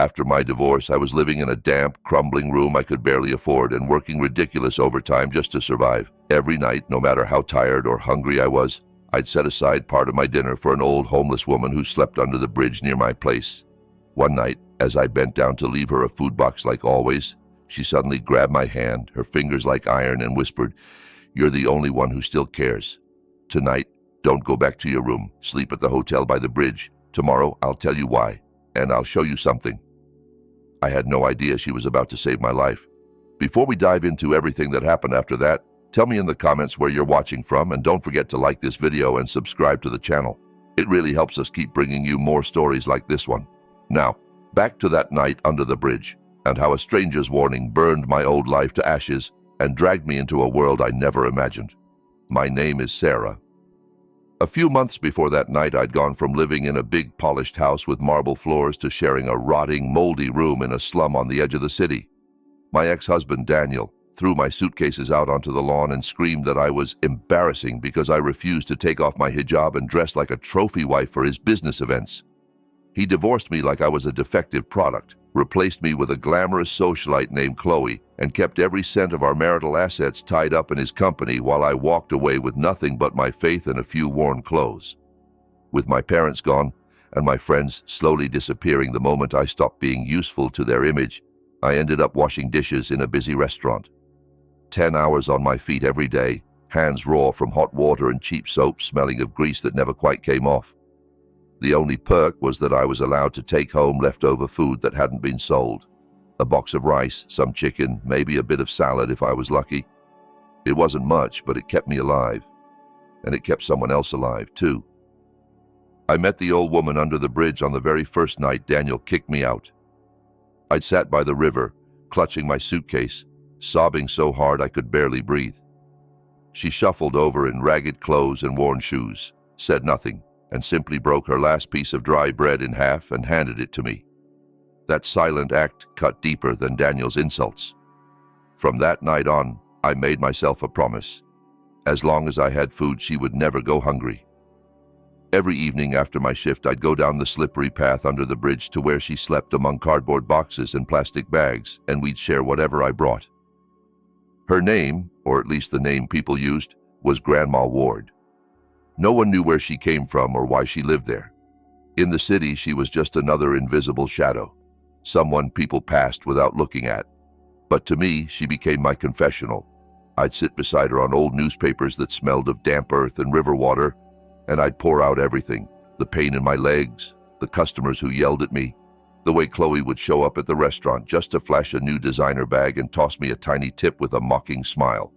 After my divorce, I was living in a damp, crumbling room I could barely afford and working ridiculous overtime just to survive. Every night, no matter how tired or hungry I was, I'd set aside part of my dinner for an old homeless woman who slept under the bridge near my place. One night, as I bent down to leave her a food box like always, she suddenly grabbed my hand, her fingers like iron, and whispered, "You're the only one who still cares. Tonight, don't go back to your room. Sleep at the hotel by the bridge. Tomorrow, I'll tell you why, and I'll show you something." I had no idea she was about to save my life. Before we dive into everything that happened after that, tell me in the comments where you're watching from, and don't forget to like this video and subscribe to the channel. It really helps us keep bringing you more stories like this one. Now, back to that night under the bridge, and how a stranger's warning burned my old life to ashes and dragged me into a world I never imagined. My name is Sarah. A few months before that night, I'd gone from living in a big polished house with marble floors to sharing a rotting, moldy room in a slum on the edge of the city. My ex-husband, Daniel, threw my suitcases out onto the lawn and screamed that I was embarrassing because I refused to take off my hijab and dress like a trophy wife for his business events. He divorced me like I was a defective product, replaced me with a glamorous socialite named Chloe, and kept every cent of our marital assets tied up in his company while I walked away with nothing but my faith and a few worn clothes. With my parents gone and my friends slowly disappearing the moment I stopped being useful to their image, I ended up washing dishes in a busy restaurant. 10 hours on my feet every day, hands raw from hot water and cheap soap smelling of grease that never quite came off. The only perk was that I was allowed to take home leftover food that hadn't been sold. A box of rice, some chicken, maybe a bit of salad if I was lucky. It wasn't much, but it kept me alive. And it kept someone else alive, too. I met the old woman under the bridge on the very first night Daniel kicked me out. I'd sat by the river, clutching my suitcase, sobbing so hard I could barely breathe. She shuffled over in ragged clothes and worn shoes, said nothing, and simply broke her last piece of dry bread in half and handed it to me. That silent act cut deeper than Daniel's insults. From that night on, I made myself a promise. As long as I had food, she would never go hungry. Every evening after my shift, I'd go down the slippery path under the bridge to where she slept among cardboard boxes and plastic bags, and we'd share whatever I brought. Her name, or at least the name people used, was Grandma Ward. No one knew where she came from or why she lived there. In the city, she was just another invisible shadow, someone people passed without looking at. But to me, she became my confessional. I'd sit beside her on old newspapers that smelled of damp earth and river water, and I'd pour out everything: the pain in my legs, the customers who yelled at me, the way Chloe would show up at the restaurant just to flash a new designer bag and toss me a tiny tip with a mocking smile.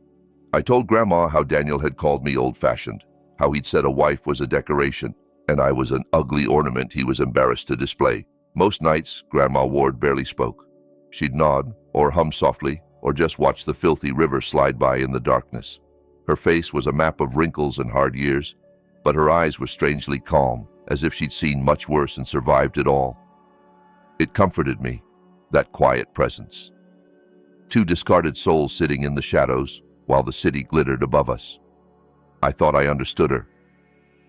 I told Grandma how Daniel had called me old-fashioned, how he'd said a wife was a decoration, and I was an ugly ornament he was embarrassed to display. Most nights, Grandma Ward barely spoke. She'd nod, or hum softly, or just watch the filthy river slide by in the darkness. Her face was a map of wrinkles and hard years, but her eyes were strangely calm, as if she'd seen much worse and survived it all. It comforted me, that quiet presence. Two discarded souls sitting in the shadows, while the city glittered above us. I thought I understood her.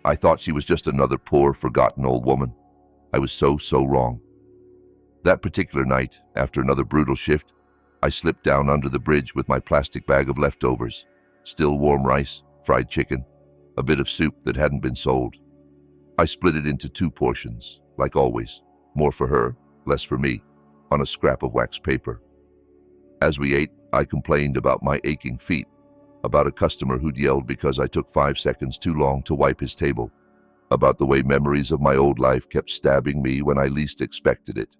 I thought she was just another poor, forgotten old woman. I was so wrong. That particular night, after another brutal shift, I slipped down under the bridge with my plastic bag of leftovers, still warm rice, fried chicken, a bit of soup that hadn't been sold. I split it into 2 portions, like always, more for her, less for me, on a scrap of wax paper. As we ate, I complained about my aching feet, about a customer who'd yelled because I took 5 seconds too long to wipe his table, about the way memories of my old life kept stabbing me when I least expected it.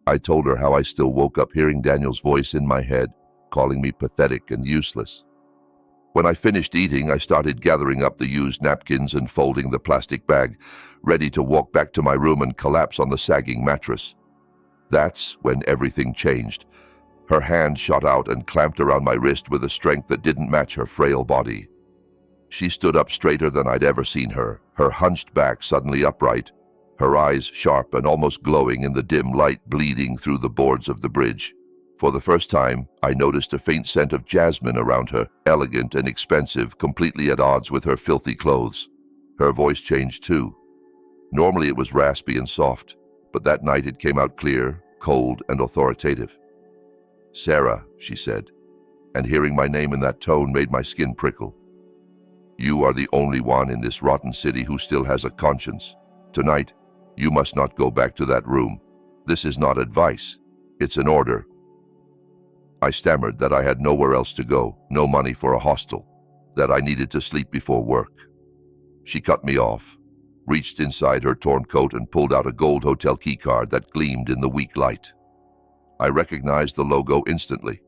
I told her how I still woke up hearing Daniel's voice in my head, calling me pathetic and useless. When I finished eating, I started gathering up the used napkins and folding the plastic bag, ready to walk back to my room and collapse on the sagging mattress. That's when everything changed. Her hand shot out and clamped around my wrist with a strength that didn't match her frail body. She stood up straighter than I'd ever seen her, her hunched back suddenly upright, her eyes sharp and almost glowing in the dim light bleeding through the boards of the bridge. For the first time, I noticed a faint scent of jasmine around her, elegant and expensive, completely at odds with her filthy clothes. Her voice changed too. Normally it was raspy and soft, but that night it came out clear, cold and authoritative. "Sarah," she said, and hearing my name in that tone made my skin prickle. "You are the only one in this rotten city who still has a conscience. Tonight, you must not go back to that room. This is not advice. It's an order." I stammered that I had nowhere else to go, no money for a hostel, that I needed to sleep before work. She cut me off, reached inside her torn coat and pulled out a gold hotel keycard that gleamed in the weak light. I recognized the logo instantly.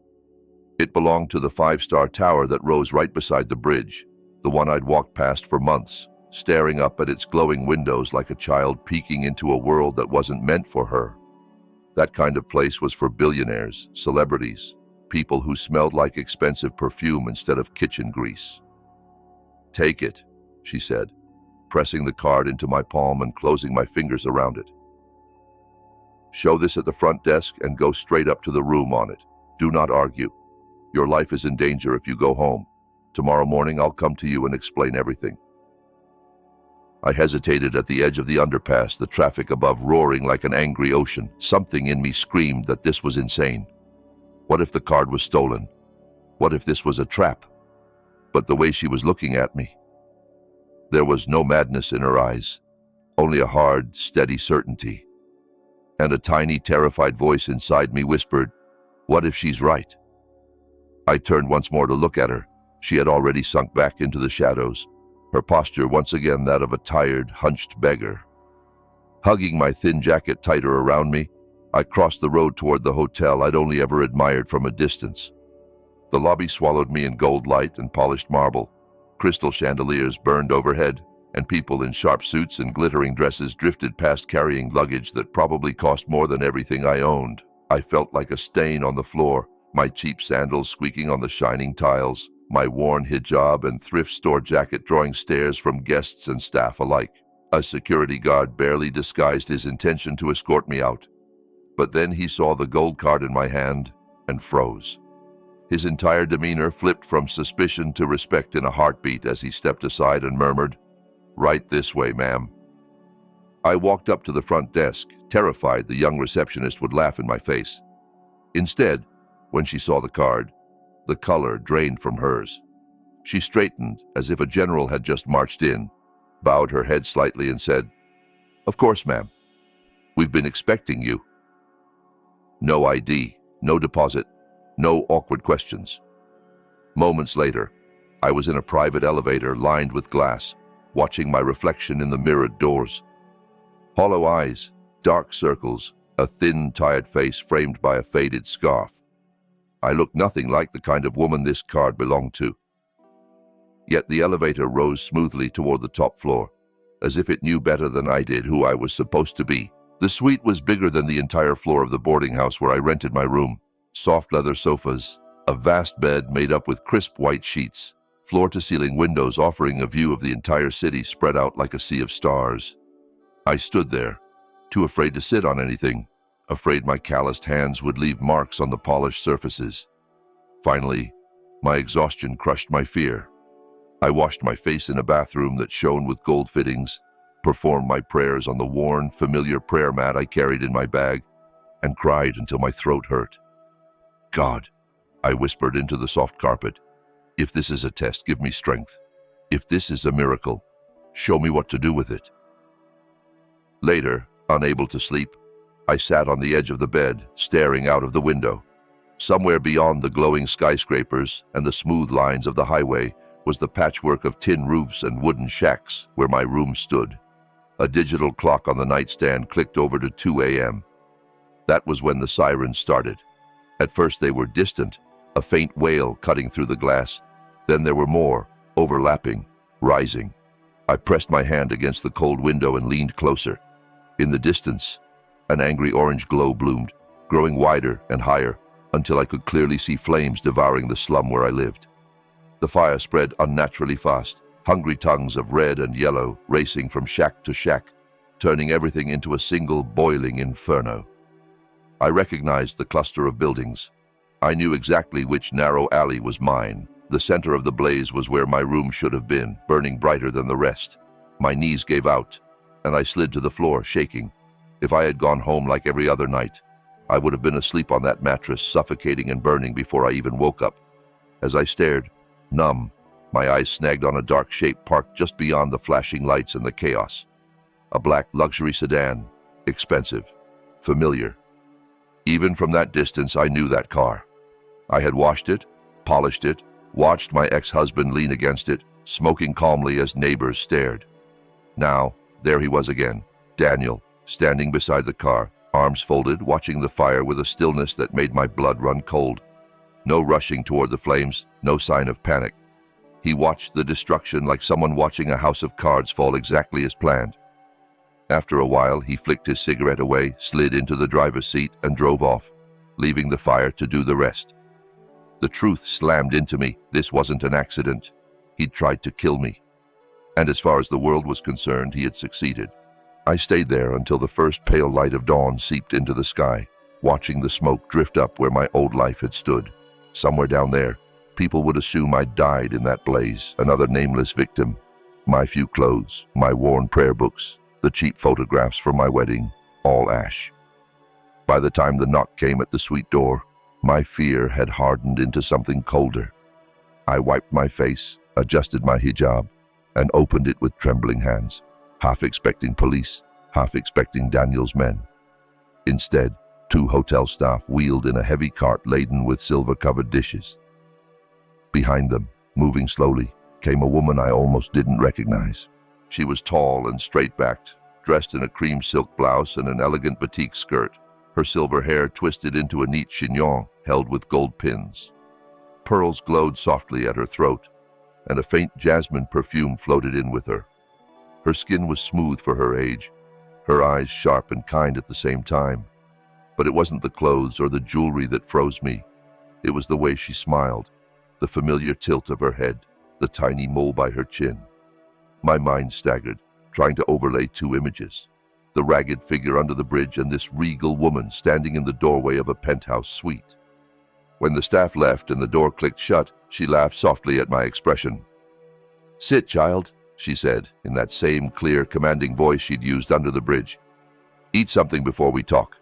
It belonged to the 5-star tower that rose right beside the bridge, the one I'd walked past for months, staring up at its glowing windows like a child peeking into a world that wasn't meant for her. That kind of place was for billionaires, celebrities, people who smelled like expensive perfume instead of kitchen grease. "Take it," she said, pressing the card into my palm and closing my fingers around it. "Show this at the front desk and go straight up to the room on it. Do not argue. Your life is in danger if you go home. Tomorrow morning I'll come to you and explain everything." I hesitated at the edge of the underpass, the traffic above roaring like an angry ocean. Something in me screamed that this was insane. What if the card was stolen? What if this was a trap? But the way she was looking at me, there was no madness in her eyes, only a hard, steady certainty. And a tiny, terrified voice inside me whispered, "What if she's right?" I turned once more to look at her. She had already sunk back into the shadows, her posture once again that of a tired, hunched beggar. Hugging my thin jacket tighter around me, I crossed the road toward the hotel I'd only ever admired from a distance. The lobby swallowed me in gold light and polished marble. Crystal chandeliers burned overhead, and people in sharp suits and glittering dresses drifted past carrying luggage that probably cost more than everything I owned. I felt like a stain on the floor, my cheap sandals squeaking on the shining tiles, my worn hijab and thrift store jacket drawing stares from guests and staff alike. A security guard barely disguised his intention to escort me out. But then he saw the gold card in my hand and froze. His entire demeanor flipped from suspicion to respect in a heartbeat as he stepped aside and murmured, "Right this way, ma'am." I walked up to the front desk, terrified the young receptionist would laugh in my face. Instead, when she saw the card, the color drained from hers. She straightened as if a general had just marched in, bowed her head slightly and said, "Of course, ma'am. We've been expecting you." No ID, no deposit, no awkward questions. Moments later, I was in a private elevator lined with glass, watching my reflection in the mirrored doors. Hollow eyes, dark circles, a thin, tired face framed by a faded scarf. I looked nothing like the kind of woman this card belonged to. Yet the elevator rose smoothly toward the top floor, as if it knew better than I did who I was supposed to be. The suite was bigger than the entire floor of the boarding house where I rented my room. Soft leather sofas, a vast bed made up with crisp white sheets, floor-to-ceiling windows offering a view of the entire city spread out like a sea of stars. I stood there, too afraid to sit on anything, afraid my calloused hands would leave marks on the polished surfaces. Finally, my exhaustion crushed my fear. I washed my face in a bathroom that shone with gold fittings, performed my prayers on the worn, familiar prayer mat I carried in my bag, and cried until my throat hurt. "God," I whispered into the soft carpet, "if this is a test, give me strength. If this is a miracle, show me what to do with it." Later, unable to sleep, I sat on the edge of the bed, staring out of the window. Somewhere beyond the glowing skyscrapers and the smooth lines of the highway was the patchwork of tin roofs and wooden shacks where my room stood. A digital clock on the nightstand clicked over to 2 a.m. That was when the sirens started. At first they were distant, a faint wail cutting through the glass. Then there were more, overlapping, rising. I pressed my hand against the cold window and leaned closer. In the distance, an angry orange glow bloomed, growing wider and higher until I could clearly see flames devouring the slum where I lived. The fire spread unnaturally fast, hungry tongues of red and yellow racing from shack to shack, turning everything into a single boiling inferno. I recognized the cluster of buildings. I knew exactly which narrow alley was mine. The center of the blaze was where my room should have been, burning brighter than the rest. My knees gave out, and I slid to the floor, shaking. If I had gone home like every other night, I would have been asleep on that mattress, suffocating and burning before I even woke up. As I stared, numb, my eyes snagged on a dark shape parked just beyond the flashing lights and the chaos. A black luxury sedan, expensive, familiar. Even from that distance, I knew that car. I had washed it, polished it, watched my ex-husband lean against it, smoking calmly as neighbors stared. Now, there he was again, Daniel, standing beside the car, arms folded, watching the fire with a stillness that made my blood run cold. No rushing toward the flames, no sign of panic. He watched the destruction like someone watching a house of cards fall exactly as planned. After a while, he flicked his cigarette away, slid into the driver's seat, and drove off, leaving the fire to do the rest. The truth slammed into me. This wasn't an accident. He'd tried to kill me. And as far as the world was concerned, he had succeeded. I stayed there until the first pale light of dawn seeped into the sky, watching the smoke drift up where my old life had stood. Somewhere down there, people would assume I'd died in that blaze, another nameless victim. My few clothes, my worn prayer books, the cheap photographs from my wedding, all ash. By the time the knock came at the suite door, my fear had hardened into something colder. I wiped my face, adjusted my hijab, and opened it with trembling hands, half expecting police, half expecting Daniel's men. Instead, 2 hotel staff wheeled in a heavy cart laden with silver-covered dishes. Behind them, moving slowly, came a woman I almost didn't recognize. She was tall and straight-backed, dressed in a cream silk blouse and an elegant batik skirt, her silver hair twisted into a neat chignon held with gold pins. Pearls glowed softly at her throat, and a faint jasmine perfume floated in with her. Her skin was smooth for her age, her eyes sharp and kind at the same time. But it wasn't the clothes or the jewelry that froze me. It was the way she smiled, the familiar tilt of her head, the tiny mole by her chin. My mind staggered, trying to overlay 2 images. The ragged figure under the bridge and this regal woman standing in the doorway of a penthouse suite. When the staff left and the door clicked shut, she laughed softly at my expression. "Sit, child," she said, in that same clear, commanding voice she'd used under the bridge. "Eat something before we talk."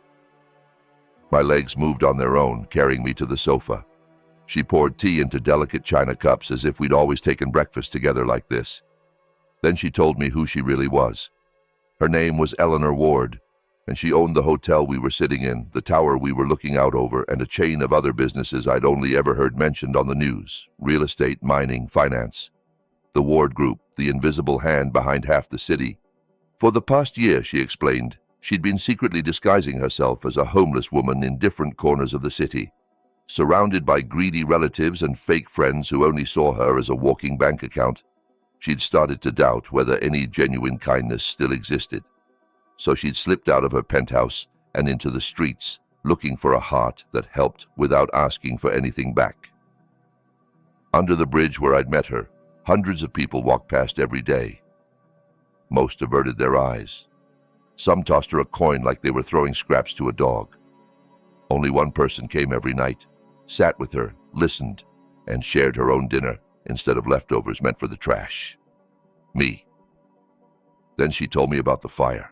My legs moved on their own, carrying me to the sofa. She poured tea into delicate china cups as if we'd always taken breakfast together like this. Then she told me who she really was. Her name was Eleanor Ward, and she owned the hotel we were sitting in, the tower we were looking out over, and a chain of other businesses I'd only ever heard mentioned on the news: real estate, mining, finance. The Ward Group, the invisible hand behind half the city. For the past year, she explained, she'd been secretly disguising herself as a homeless woman in different corners of the city, surrounded by greedy relatives and fake friends who only saw her as a walking bank account. She'd started to doubt whether any genuine kindness still existed. So she'd slipped out of her penthouse and into the streets, looking for a heart that helped without asking for anything back. Under the bridge where I'd met her, hundreds of people walked past every day. Most averted their eyes. Some tossed her a coin like they were throwing scraps to a dog. Only one person came every night, sat with her, listened, and shared her own dinner instead of leftovers meant for the trash. Me. Then she told me about the fire.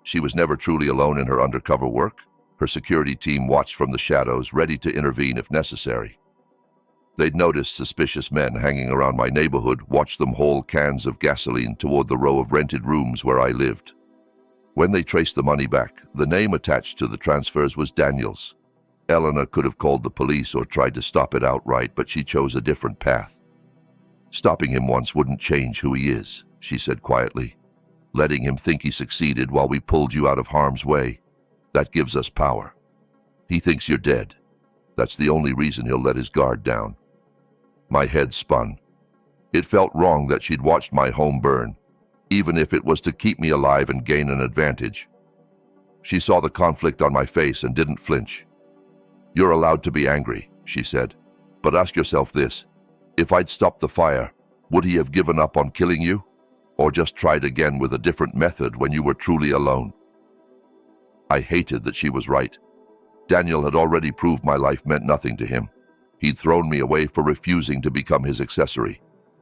She was never truly alone in her undercover work. Her security team watched from the shadows, ready to intervene if necessary. They'd noticed suspicious men hanging around my neighborhood, watched them haul cans of gasoline toward the row of rented rooms where I lived. When they traced the money back, the name attached to the transfers was Daniel's. Eleanor could have called the police or tried to stop it outright, but she chose a different path. "Stopping him once wouldn't change who he is," she said quietly. "Letting him think he succeeded while we pulled you out of harm's way, that gives us power. He thinks you're dead. That's the only reason he'll let his guard down." My head spun. It felt wrong that she'd watched my home burn, even if it was to keep me alive and gain an advantage. She saw the conflict on my face and didn't flinch. "You're allowed to be angry," she said, "but ask yourself this. If I'd stopped the fire, would he have given up on killing you? Or just tried again with a different method when you were truly alone?" I hated that she was right. Daniel had already proved my life meant nothing to him. He'd thrown me away for refusing to become his accessory.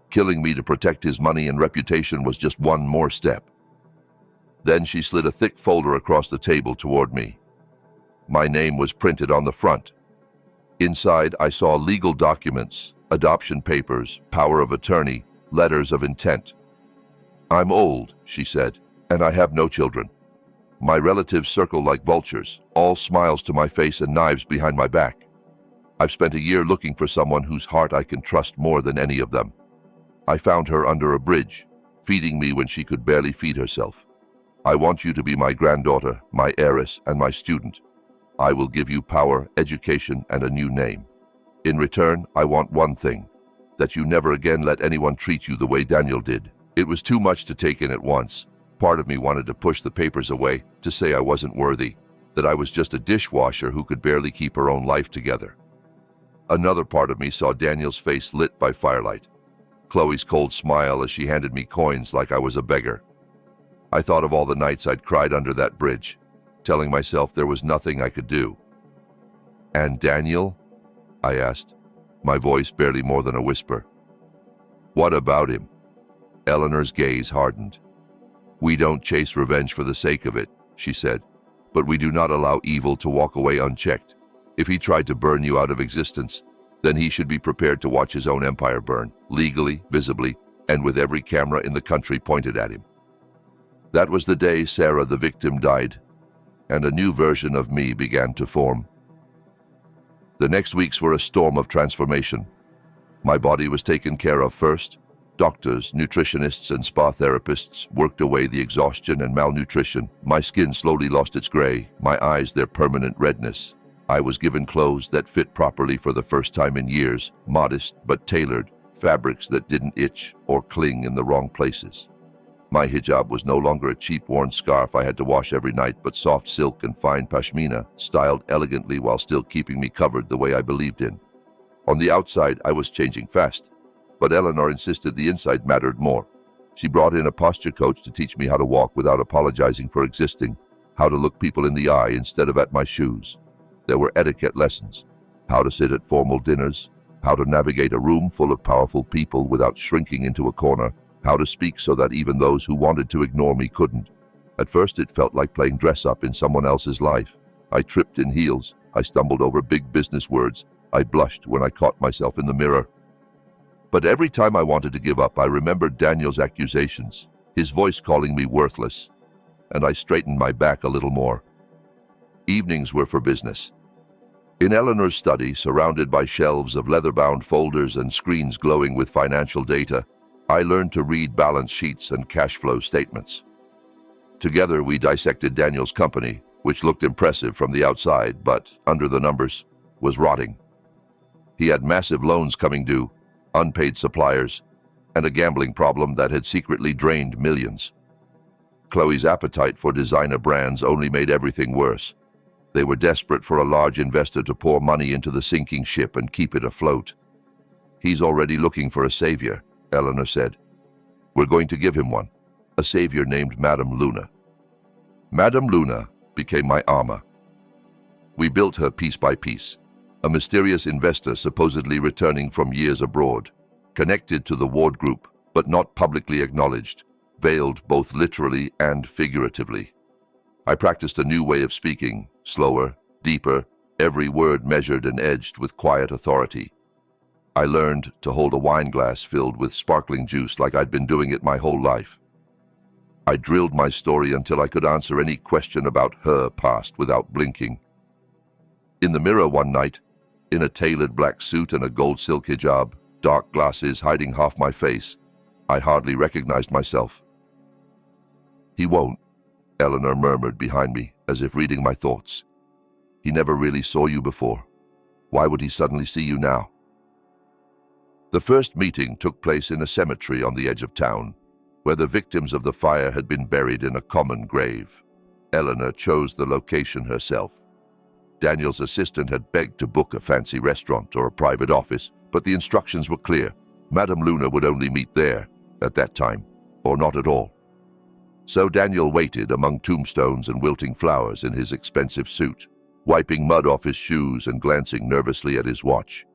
Killing me to protect his money and reputation was just one more step. Then she slid a thick folder across the table toward me. My name was printed on the front. Inside, I saw legal documents, adoption papers, power of attorney, letters of intent. "I'm old," she said, "and I have no children. My relatives circle like vultures, all smiles to my face and knives behind my back. I've spent a year looking for someone whose heart I can trust more than any of them. I found her under a bridge, feeding me when she could barely feed herself. I want you to be my granddaughter, my heiress, and my student. I will give you power, education, and a new name. In return, I want one thing, that you never again let anyone treat you the way Daniel did." It was too much to take in at once. Part of me wanted to push the papers away, to say I wasn't worthy, that I was just a dishwasher who could barely keep her own life together. Another part of me saw Daniel's face lit by firelight, Chloe's cold smile as she handed me coins like I was a beggar. I thought of all the nights I'd cried under that bridge, telling myself there was nothing I could do. "And Daniel?" I asked, my voice barely more than a whisper. "What about him?" Eleanor's gaze hardened. "We don't chase revenge for the sake of it," she said, "but we do not allow evil to walk away unchecked. If he tried to burn you out of existence, then he should be prepared to watch his own empire burn, legally, visibly, and with every camera in the country pointed at him." That was the day Sarah, the victim, died, and a new version of me began to form. The next weeks were a storm of transformation. My body was taken care of first. Doctors, nutritionists, and spa therapists worked away the exhaustion and malnutrition. My skin slowly lost its gray, my eyes their permanent redness. I was given clothes that fit properly for the first time in years, modest but tailored, fabrics that didn't itch or cling in the wrong places. My hijab was no longer a cheap worn scarf I had to wash every night, but soft silk and fine pashmina, styled elegantly while still keeping me covered the way I believed in. On the outside, I was changing fast, but Eleanor insisted the inside mattered more. She brought in a posture coach to teach me how to walk without apologizing for existing, how to look people in the eye instead of at my shoes. There were etiquette lessons, how to sit at formal dinners, how to navigate a room full of powerful people without shrinking into a corner, how to speak so that even those who wanted to ignore me couldn't. At first it felt like playing dress-up in someone else's life. I tripped in heels, I stumbled over big business words, I blushed when I caught myself in the mirror. But every time I wanted to give up, I remembered Daniel's accusations, his voice calling me worthless, and I straightened my back a little more. Evenings were for business. In Eleanor's study, surrounded by shelves of leather-bound folders and screens glowing with financial data, I learned to read balance sheets and cash flow statements. Together, we dissected Daniel's company, which looked impressive from the outside, but, under the numbers, was rotting. He had massive loans coming due, unpaid suppliers, and a gambling problem that had secretly drained millions. Chloe's appetite for designer brands only made everything worse. They were desperate for a large investor to pour money into the sinking ship and keep it afloat. "He's already looking for a savior," Eleanor said. "We're going to give him one, a savior named Madame Luna." Madame Luna became my armor. We built her piece by piece, a mysterious investor supposedly returning from years abroad, connected to the Ward Group, but not publicly acknowledged, veiled both literally and figuratively. I practiced a new way of speaking, slower, deeper, every word measured and edged with quiet authority. I learned to hold a wine glass filled with sparkling juice like I'd been doing it my whole life. I drilled my story until I could answer any question about her past without blinking. In the mirror one night, in a tailored black suit and a gold silk hijab, dark glasses hiding half my face, I hardly recognized myself. "He won't," Eleanor murmured behind me, as if reading my thoughts. "He never really saw you before. Why would he suddenly see you now?" The first meeting took place in a cemetery on the edge of town, where the victims of the fire had been buried in a common grave. Eleanor chose the location herself. Daniel's assistant had begged to book a fancy restaurant or a private office, but the instructions were clear. Madame Luna would only meet there, at that time, or not at all. So Daniel waited among tombstones and wilting flowers in his expensive suit, wiping mud off his shoes and glancing nervously at his watch.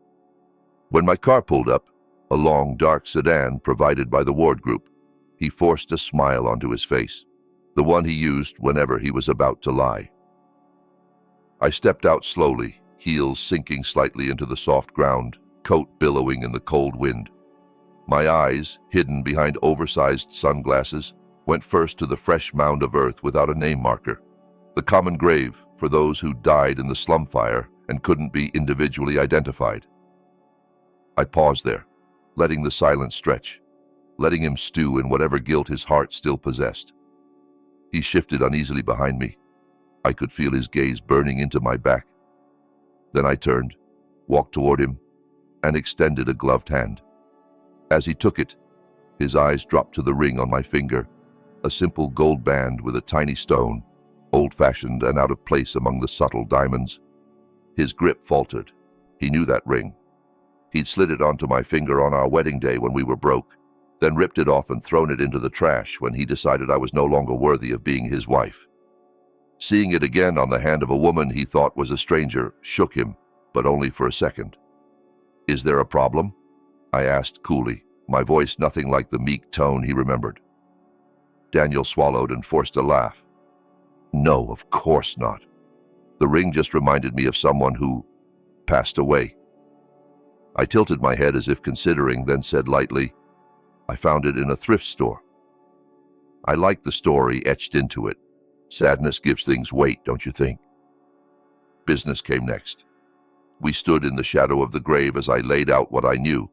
When my car pulled up, a long, dark sedan provided by the Ward Group, he forced a smile onto his face, the one he used whenever he was about to lie. I stepped out slowly, heels sinking slightly into the soft ground, coat billowing in the cold wind. My eyes, hidden behind oversized sunglasses, went first to the fresh mound of earth without a name marker, the common grave for those who died in the slum fire and couldn't be individually identified. I paused there, letting the silence stretch, letting him stew in whatever guilt his heart still possessed. He shifted uneasily behind me. I could feel his gaze burning into my back. Then I turned, walked toward him, and extended a gloved hand. As he took it, his eyes dropped to the ring on my finger, a simple gold band with a tiny stone, old-fashioned and out of place among the subtle diamonds. His grip faltered. He knew that ring. He'd slid it onto my finger on our wedding day when we were broke, then ripped it off and thrown it into the trash when he decided I was no longer worthy of being his wife. Seeing it again on the hand of a woman he thought was a stranger shook him, but only for a second. "Is there a problem?" I asked coolly, my voice nothing like the meek tone he remembered. Daniel swallowed and forced a laugh. "No, of course not. The ring just reminded me of someone who passed away." I tilted my head as if considering, then said lightly, "I found it in a thrift store." I liked the story etched into it. Sadness gives things weight, don't you think? Business came next. We stood in the shadow of the grave as I laid out what I knew,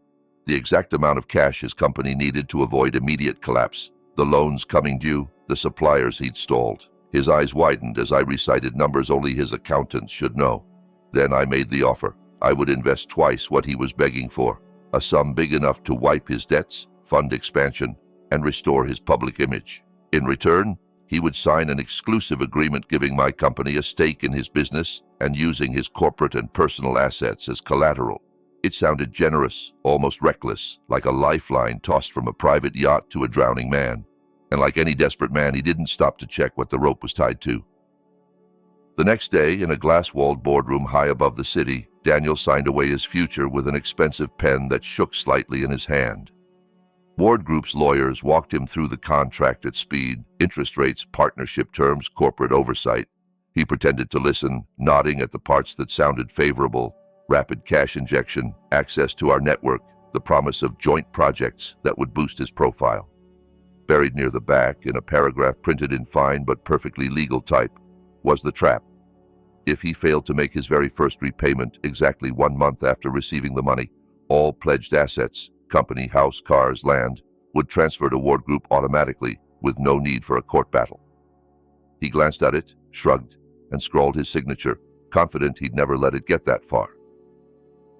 the exact amount of cash his company needed to avoid immediate collapse, the loans coming due, the suppliers he'd stalled. His eyes widened as I recited numbers only his accountants should know. Then I made the offer. I would invest twice what he was begging for, a sum big enough to wipe his debts, fund expansion, and restore his public image. In return, he would sign an exclusive agreement giving my company a stake in his business and using his corporate and personal assets as collateral. It sounded generous, almost reckless, like a lifeline tossed from a private yacht to a drowning man. And like any desperate man, he didn't stop to check what the rope was tied to. The next day, in a glass-walled boardroom high above the city, Daniel signed away his future with an expensive pen that shook slightly in his hand. Ward Group's lawyers walked him through the contract at speed, interest rates, partnership terms, corporate oversight. He pretended to listen, nodding at the parts that sounded favorable: rapid cash injection, access to our network, the promise of joint projects that would boost his profile. Buried near the back, in a paragraph printed in fine but perfectly legal type, was the trap. If he failed to make his very first repayment exactly 1 month after receiving the money, all pledged assets, company, house, cars, land, would transfer to Ward Group automatically, with no need for a court battle. He glanced at it, shrugged, and scrawled his signature, confident he'd never let it get that far.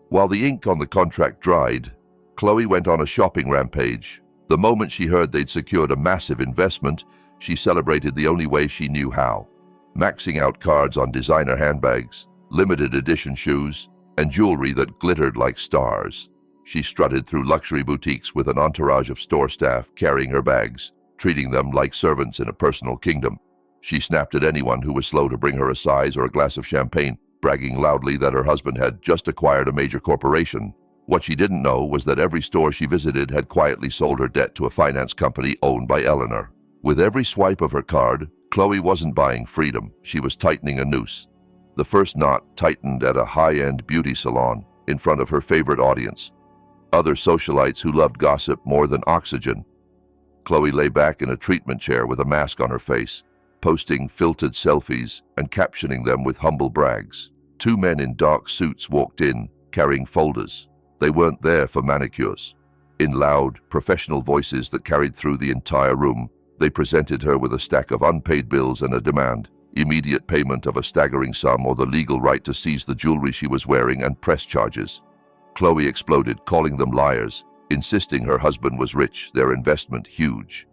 While the ink on the contract dried, Chloe went on a shopping rampage. The moment she heard they'd secured a massive investment, she celebrated the only way she knew how, maxing out cards on designer handbags, limited edition shoes, and jewelry that glittered like stars. She strutted through luxury boutiques with an entourage of store staff carrying her bags, treating them like servants in a personal kingdom. She snapped at anyone who was slow to bring her a size or a glass of champagne, bragging loudly that her husband had just acquired a major corporation. What she didn't know was that every store she visited had quietly sold her debt to a finance company owned by Eleanor. With every swipe of her card, Chloe wasn't buying freedom, she was tightening a noose. The first knot tightened at a high-end beauty salon in front of her favorite audience, other socialites who loved gossip more than oxygen. Chloe lay back in a treatment chair with a mask on her face, posting filtered selfies and captioning them with humble brags. 2 men in dark suits walked in, carrying folders. They weren't there for manicures. In loud, professional voices that carried through the entire room, they presented her with a stack of unpaid bills and a demand: immediate payment of a staggering sum or the legal right to seize the jewelry she was wearing, and press charges. Chloe exploded, calling them liars, insisting her husband was rich, their investment huge.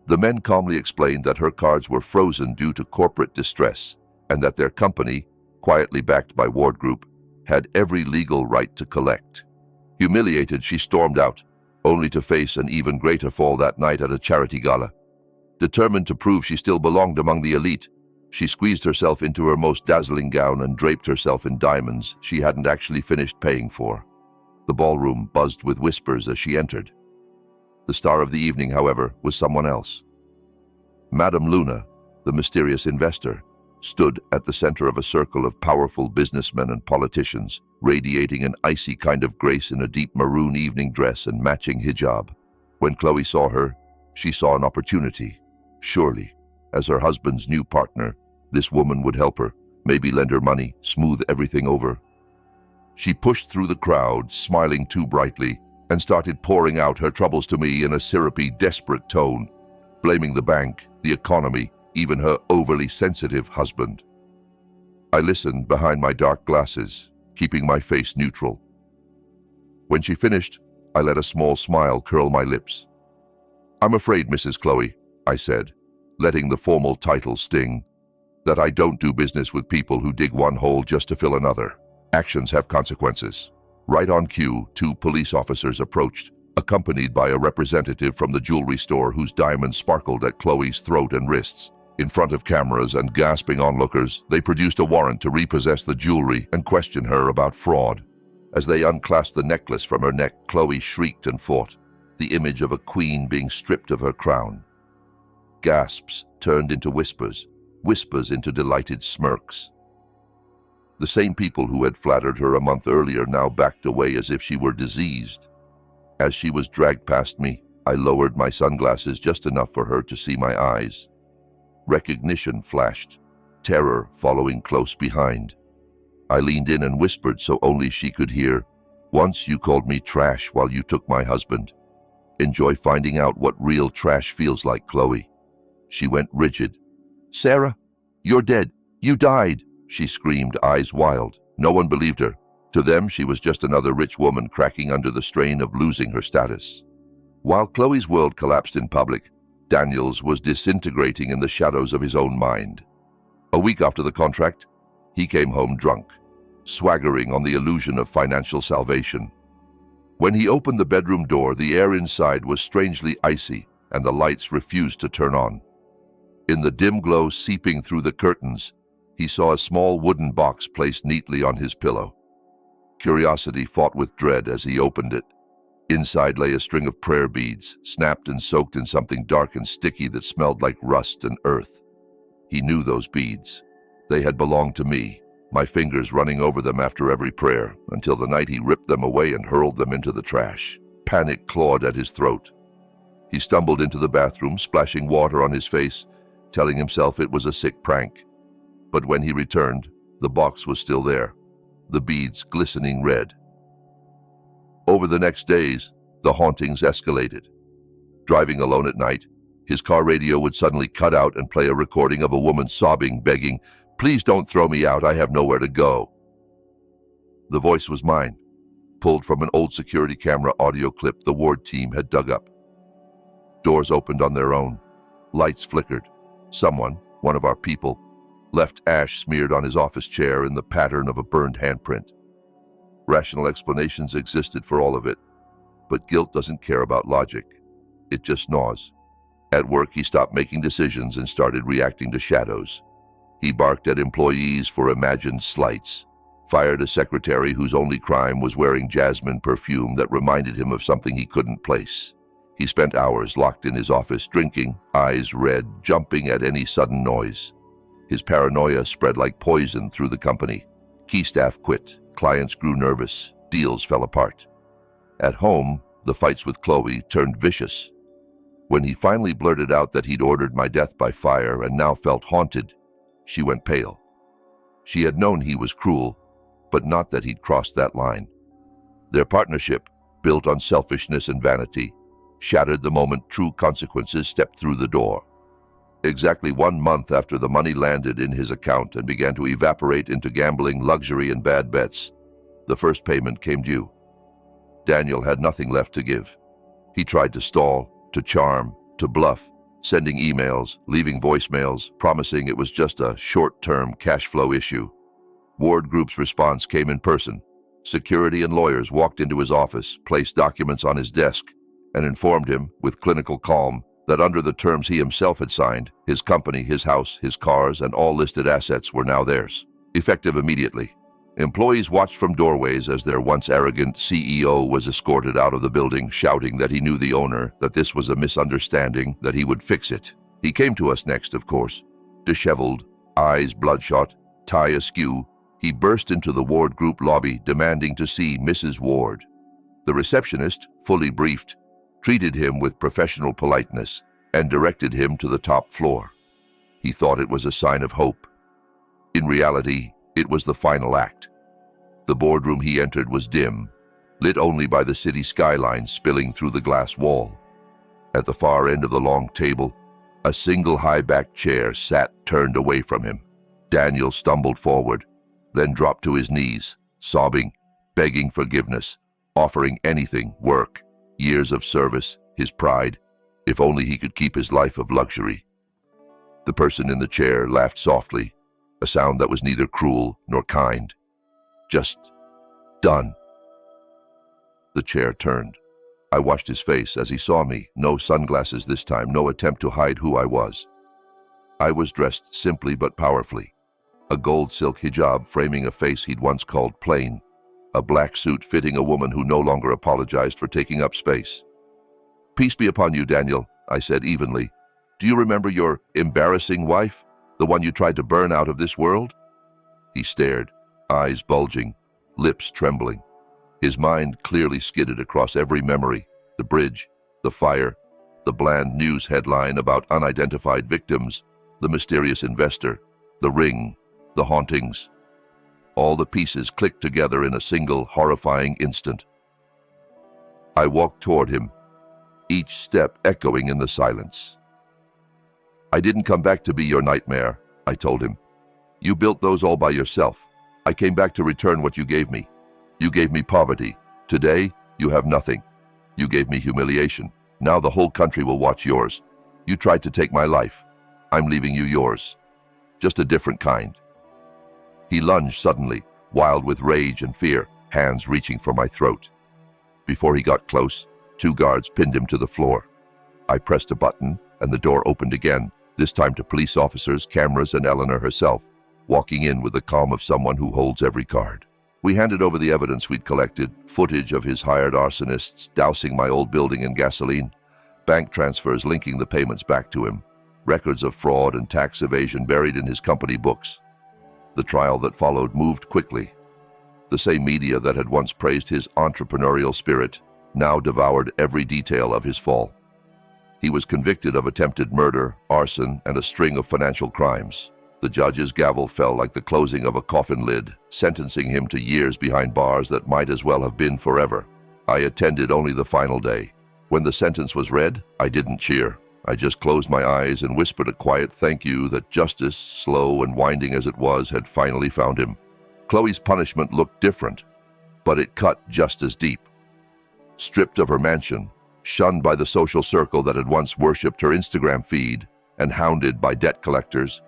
The men calmly explained that her cards were frozen due to corporate distress, and that their company, quietly backed by Ward Group, had every legal right to collect. Humiliated, she stormed out, only to face an even greater fall that night at a charity gala. Determined to prove she still belonged among the elite, she squeezed herself into her most dazzling gown and draped herself in diamonds she hadn't actually finished paying for. The ballroom buzzed with whispers as she entered. The star of the evening, however, was someone else. Madame Luna, the mysterious investor, stood at the center of a circle of powerful businessmen and politicians, radiating an icy kind of grace in a deep maroon evening dress and matching hijab. When Chloe saw her, she saw an opportunity. Surely, as her husband's new partner, this woman would help her, maybe lend her money, smooth everything over. She pushed through the crowd, smiling too brightly, and started pouring out her troubles to me in a syrupy, desperate tone, blaming the bank, the economy, even her overly sensitive husband. I listened behind my dark glasses, keeping my face neutral. When she finished, I let a small smile curl my lips. "I'm afraid, Mrs. Chloe," I said, letting the formal title sting, "that I don't do business with people who dig one hole just to fill another. Actions have consequences." Right on cue, 2 police officers approached, accompanied by a representative from the jewelry store whose diamonds sparkled at Chloe's throat and wrists. In front of cameras and gasping onlookers, they produced a warrant to repossess the jewelry and question her about fraud. As they unclasped the necklace from her neck, Chloe shrieked and fought, the image of a queen being stripped of her crown. Gasps turned into whispers, whispers into delighted smirks. The same people who had flattered her a month earlier now backed away as if she were diseased. As she was dragged past me, I lowered my sunglasses just enough for her to see my eyes. Recognition flashed, terror following close behind. I leaned in and whispered so only she could hear, "Once you called me trash while you took my husband. Enjoy finding out what real trash feels like, Chloe." She went rigid. "Sarah, you're dead. You died," she screamed, eyes wild. No one believed her. To them, she was just another rich woman cracking under the strain of losing her status. While Chloe's world collapsed in public, Daniel's was disintegrating in the shadows of his own mind. A week after the contract, he came home drunk, swaggering on the illusion of financial salvation. When he opened the bedroom door, the air inside was strangely icy and the lights refused to turn on. In the dim glow seeping through the curtains, he saw a small wooden box placed neatly on his pillow. Curiosity fought with dread as he opened it. Inside lay a string of prayer beads, snapped and soaked in something dark and sticky that smelled like rust and earth. He knew those beads. They had belonged to me, my fingers running over them after every prayer, until the night he ripped them away and hurled them into the trash. Panic clawed at his throat. He stumbled into the bathroom, splashing water on his face, telling himself it was a sick prank. But when he returned, the box was still there, the beads glistening red. Over the next days, the hauntings escalated. Driving alone at night, his car radio would suddenly cut out and play a recording of a woman sobbing, begging, "Please don't throw me out, I have nowhere to go." The voice was mine, pulled from an old security camera audio clip the ward team had dug up. Doors opened on their own. Lights flickered. Someone, one of our people, left ash smeared on his office chair in the pattern of a burned handprint. Rational explanations existed for all of it, but guilt doesn't care about logic. It just gnaws. At work, he stopped making decisions and started reacting to shadows. He barked at employees for imagined slights, fired a secretary whose only crime was wearing jasmine perfume that reminded him of something he couldn't place. He spent hours locked in his office, drinking, eyes red, jumping at any sudden noise. His paranoia spread like poison through the company. Key staff quit. Clients grew nervous. Deals fell apart. At home, the fights with Chloe turned vicious. When he finally blurted out that he'd ordered my death by fire and now felt haunted, she went pale. She had known he was cruel, but not that he'd crossed that line. Their partnership, built on selfishness and vanity, shattered the moment true consequences stepped through the door. Exactly 1 month after the money landed in his account and began to evaporate into gambling, luxury, and bad bets, the first payment came due. Daniel had nothing left to give. He tried to stall, to charm, to bluff, sending emails, leaving voicemails, promising it was just a short-term cash flow issue. Ward Group's response came in person. Security and lawyers walked into his office, placed documents on his desk, and informed him, with clinical calm, that under the terms he himself had signed, his company, his house, his cars, and all listed assets were now theirs, effective immediately. Employees watched from doorways as their once arrogant CEO was escorted out of the building, shouting that he knew the owner, that this was a misunderstanding, that he would fix it. He came to us next, of course, disheveled, Eyes bloodshot, tie askew, he burst into the ward group lobby demanding to see Mrs. Ward. The receptionist, fully briefed, treated him with professional politeness and directed him to the top floor. He thought it was a sign of hope. In reality, it was the final act. The boardroom he entered was dim, lit only by the city skyline spilling through the glass wall. At the far end of the long table, a single high-backed chair sat turned away from him. Daniel stumbled forward, then dropped to his knees, sobbing, begging forgiveness, offering anything, work, years of service, his pride, if only he could keep his life of luxury. The person in the chair laughed softly, a sound that was neither cruel nor kind. Just done. The chair turned. I watched his face as he saw me, no sunglasses this time, no attempt to hide who I was. I was dressed simply but powerfully. A gold silk hijab framing a face he'd once called plain, a black suit fitting a woman who no longer apologized for taking up space. "Peace be upon you, Daniel," I said evenly. "Do you remember your embarrassing wife, the one you tried to burn out of this world?" He stared, eyes bulging, lips trembling. His mind clearly skidded across every memory, the bridge, the fire, the bland news headline about unidentified victims, the mysterious investor, the ring, the hauntings. All the pieces clicked together in a single horrifying instant. I walked toward him, each step echoing in the silence. "I didn't come back to be your nightmare," I told him. "You built those all by yourself. I came back to return what you gave me. You gave me poverty. Today, you have nothing. You gave me humiliation. Now the whole country will watch yours. You tried to take my life. I'm leaving you yours. Just a different kind." He lunged suddenly, wild with rage and fear, hands reaching for my throat. Before he got close, 2 guards pinned him to the floor. I pressed a button, and the door opened again, this time to police officers, cameras, and Eleanor herself, walking in with the calm of someone who holds every card. We handed over the evidence we'd collected, footage of his hired arsonists dousing my old building in gasoline, bank transfers linking the payments back to him, records of fraud and tax evasion buried in his company books. The trial that followed moved quickly. The same media that had once praised his entrepreneurial spirit now devoured every detail of his fall. He was convicted of attempted murder, arson, and a string of financial crimes. The judge's gavel fell like the closing of a coffin lid, sentencing him to years behind bars that might as well have been forever. I attended only the final day. When the sentence was read, I didn't cheer. I just closed my eyes and whispered a quiet thank you that justice, slow and winding as it was, had finally found him. Chloe's punishment looked different, but it cut just as deep. Stripped of her mansion, shunned by the social circle that had once worshipped her Instagram feed, and hounded by debt collectors,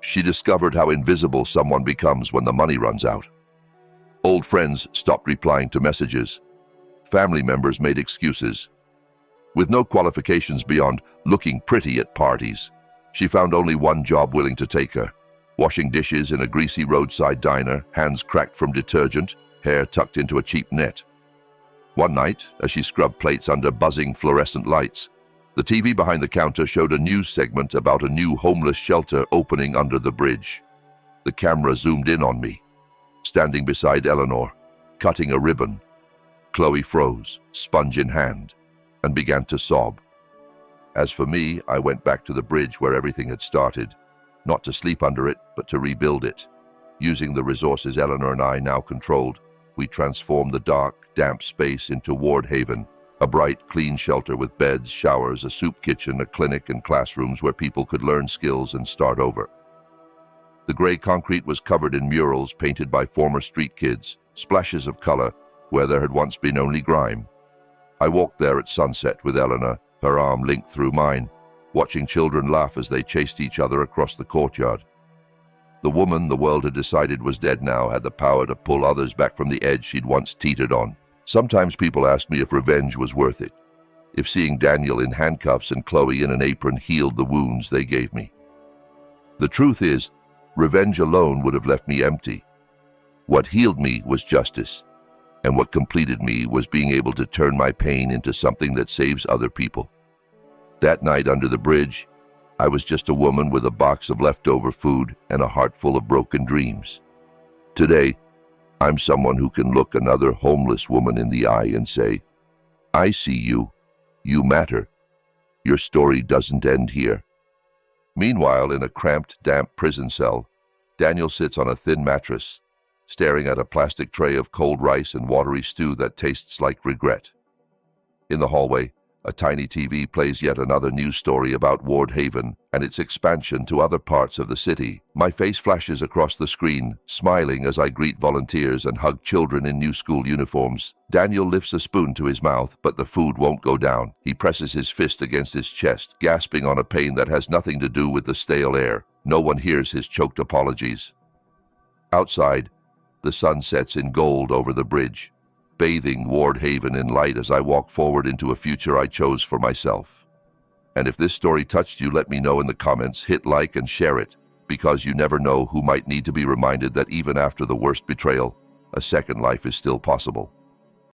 she discovered how invisible someone becomes when the money runs out. Old friends stopped replying to messages. Family members made excuses. With no qualifications beyond looking pretty at parties, she found only one job willing to take her: washing dishes in a greasy roadside diner, hands cracked from detergent, hair tucked into a cheap net. One night, as she scrubbed plates under buzzing fluorescent lights, the TV behind the counter showed a news segment about a new homeless shelter opening under the bridge. The camera zoomed in on me, standing beside Eleanor, cutting a ribbon. Chloe froze, sponge in hand, and began to sob. As for me, I went back to the bridge where everything had started, not to sleep under it, but to rebuild it. Using the resources Eleanor and I now controlled, we transformed the dark, damp space into Ward Haven, a bright, clean shelter with beds, showers, a soup kitchen, a clinic, and classrooms where people could learn skills and start over. The gray concrete was covered in murals painted by former street kids, splashes of color where there had once been only grime. I walked there at sunset with Eleanor, her arm linked through mine, watching children laugh as they chased each other across the courtyard. The woman the world had decided was dead now had the power to pull others back from the edge she'd once teetered on. Sometimes people asked me if revenge was worth it, if seeing Daniel in handcuffs and Chloe in an apron healed the wounds they gave me. The truth is, revenge alone would have left me empty. What healed me was justice, and what completed me was being able to turn my pain into something that saves other people. That night under the bridge, I was just a woman with a box of leftover food and a heart full of broken dreams. Today, I'm someone who can look another homeless woman in the eye and say, I see you. You matter. Your story doesn't end here. Meanwhile, in a cramped, damp prison cell, Daniel sits on a thin mattress, staring at a plastic tray of cold rice and watery stew that tastes like regret. In the hallway, a tiny TV plays yet another news story about Ward Haven and its expansion to other parts of the city. My face flashes across the screen, smiling as I greet volunteers and hug children in new school uniforms. Daniel lifts a spoon to his mouth, but the food won't go down. He presses his fist against his chest, gasping on a pain that has nothing to do with the stale air. No one hears his choked apologies. Outside, the sun sets in gold over the bridge, bathing Ward Haven in light as I walk forward into a future I chose for myself. And if this story touched you, let me know in the comments, hit like and share it, because you never know who might need to be reminded that even after the worst betrayal, a second life is still possible.